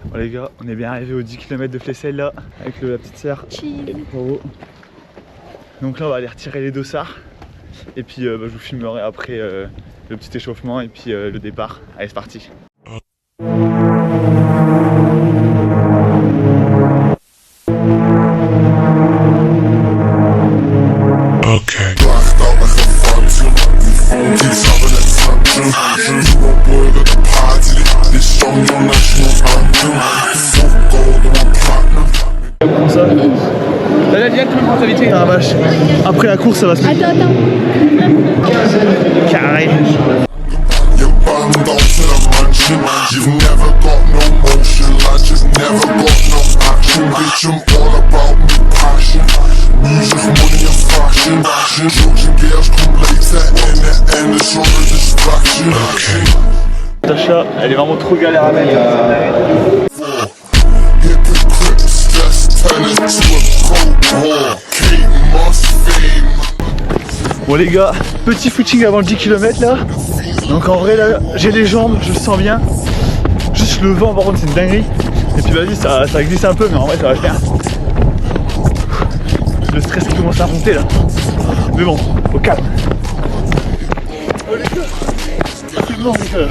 Bon les gars, on est bien arrivé aux 10 km de Flesselles là, avec la petite sœur. Donc là on va aller retirer les dossards. Et puis je vous filmerai après le petit échauffement et puis le départ. Allez c'est parti. Ah, vache. Après la course ça va se mettre. Attends. Carré. Sacha, elle est vraiment trop galère à mettre. Bon les gars, petit footing avant le 10 km là. Donc en vrai là, j'ai les jambes, je le sens bien. Juste le vent par contre c'est une dinguerie. Et puis vas-y ça glisse un peu mais en vrai ça va le faire. Le stress qui commence à monter là. Mais bon, au calme. Oh les gars, c'est bon les gars.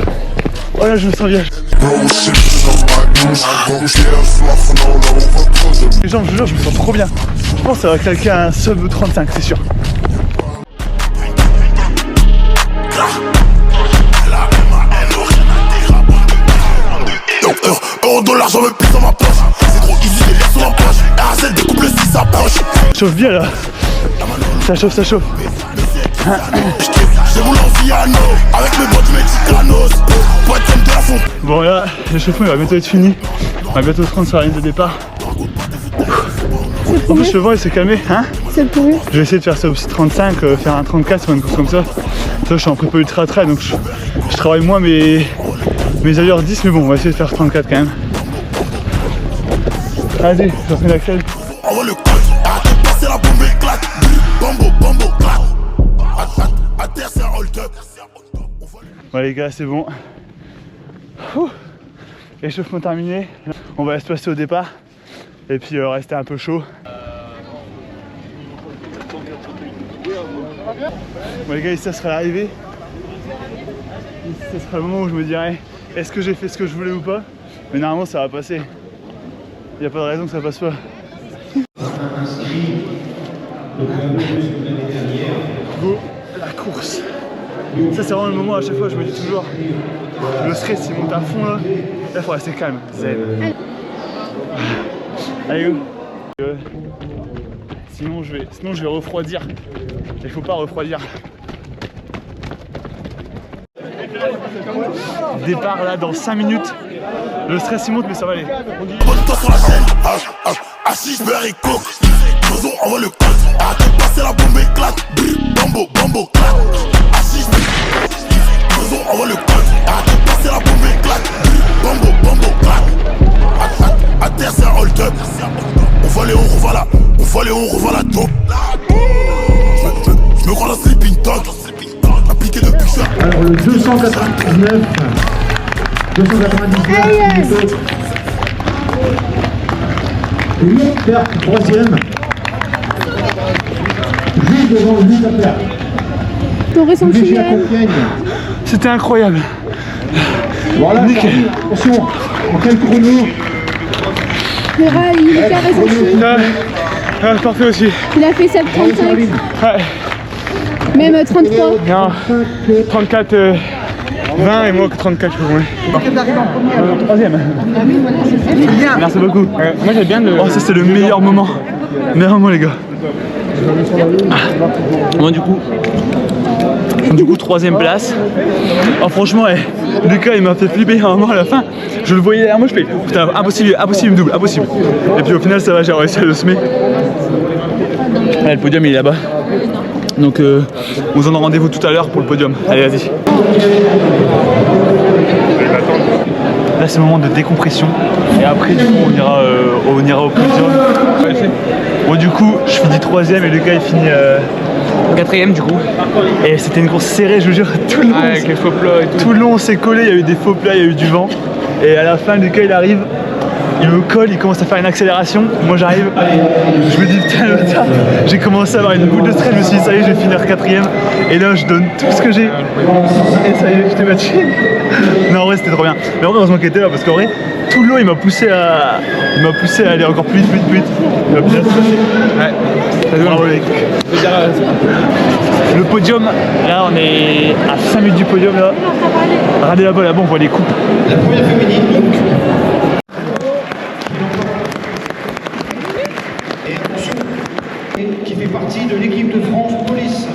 Oh là je me sens bien. Les jambes je vous jure je me sens trop bien. Je pense que ça va claquer un sub 35 c'est sûr. $, j'en veux plus dans ma poche. C'est trop easy, les l'air sur la poche. RZ découpe le 6 s'approche. Ça chauffe bien là. Ça chauffe, ça chauffe. J'ai voulu en Viano avec mes bottes mexicanos. Poitrine de la fonte. Bon là, l'échauffement il va bientôt être fini. On va bientôt se rendre sur la ligne de départ. En plus le vent il s'est calmé, hein. C'est pourri. Je vais essayer de faire ça aussi 35, faire un 34 sur une course comme ça. Ça je suis en prépa ultra trail donc je travaille moins mes allures 10 mais bon on va essayer de faire 34 quand même. Vas-y, je refais l'accel. Envoie le code, arrête de passer la bombe éclate. Bombo, claque. À terre c'est un hold up. Bon les gars c'est bon. Ouh. Échauffement terminé. On va se passer au départ. Et puis rester un peu chaud. Bon les gars ici ça sera l'arrivée. Ici ça sera le moment où je me dirai est-ce que j'ai fait ce que je voulais ou pas. Mais normalement ça va passer. Il n'y a pas de raison que ça passe pas. Go, la course. Ça c'est vraiment le moment à chaque fois je me dis toujours le stress il monte à fond là. Là il faut rester calme, zen. Allez go. Sinon je vais refroidir. Il faut pas refroidir. Départ là dans 5 minutes. Le stress il monte mais ça va aller. Abonne-toi sur la chaîne. Assis, beurre et coke. Faisons, envoie le code. Arrête de passer la bombe éclate. Bombo, claque. Assis, faisons, envoie le code. Arrête de passer la bombe éclate. Bombo, claque. À terre c'est un hold up. On va aller, on revoit là. On va aller, on revoit la taupe. Je me crois dans Sleeping Dog. Appliqué depuis ça. Alors le 299. 299. Lui, perte, troisième. Juste devant lui, la perte. Ton ressenti Léger à Compiègne. C'était incroyable. Voilà, nickel. Attention, en quel chrono? Vera, il est carré son Parfait aussi. Il a fait 7,35. Ouais. Même 33. Non, 34, 20 et moi que 34 je crois. Troisième. Merci beaucoup. Moi j'ai bien le... Oh ça c'est le meilleur moment. Meilleur moment les gars. Moi du coup troisième place. Oh franchement Lucas il m'a fait flipper un moment à la fin. Je le voyais derrière moi, je fais putain impossible il me double, impossible. Et puis au final ça va, j'ai réussi à le semer. Ouais, le podium il est là-bas. Donc on se donne rendez-vous tout à l'heure pour le podium. Allez vas-y. Là c'est le moment de décompression. Et après du coup on ira au podium. Bon du coup je finis troisième et le gars il finit quatrième du coup. Et c'était une course serrée je vous jure. Tout le long, avec les faux plats et tout. Tout le long on s'est collé, il y a eu des faux plats, il y a eu du vent. Et à la fin Lucas il arrive. il me colle, il commence à faire une accélération. Moi j'arrive, je me dis putain le bâtard. J'ai commencé à avoir une boule de stress, je me suis dit ça y est, je vais finir 4ème. Et là je donne tout ce que j'ai. Et ça y est, je t'ai battu. Non en vrai c'était trop bien. Mais en vrai heureusement qu'il était là parce qu'en vrai, tout le long il m'a poussé à aller encore plus vite. Il m'a bien stressé. Ouais. Bravo les mecs. Le podium, là on est à 5 minutes du podium là. Regardez là-bas, on voit les coupes. La première féminine, donc. Et attention, qui fait partie de l'équipe de France Police.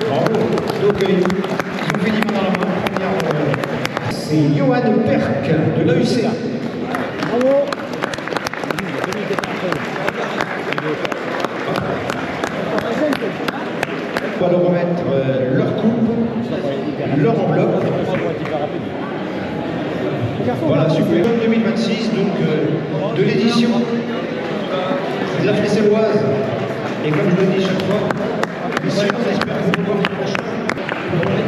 Bravo. Donc, ils ont fait dans la première. C'est Johan Perk de l'AUCA. Bravo. On va leur remettre leur coupe, leur enveloppe. Voilà, super. 2026, donc de l'édition de la Flesselloise. Et comme je le dis chaque fois, messieurs, on espère vous revoir prochain.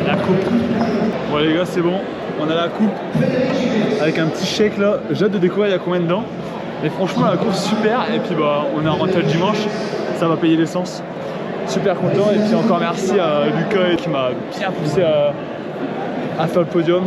La coupe. Bon les gars, c'est bon. On a la coupe avec un petit chèque là. J'ai hâte de découvrir il y a combien dedans. Et franchement, la course super. Et puis bah, on est en rentrée le dimanche. Ça va payer l'essence. Super content. Et puis encore merci à Lucas qui m'a bien poussé à faire le podium.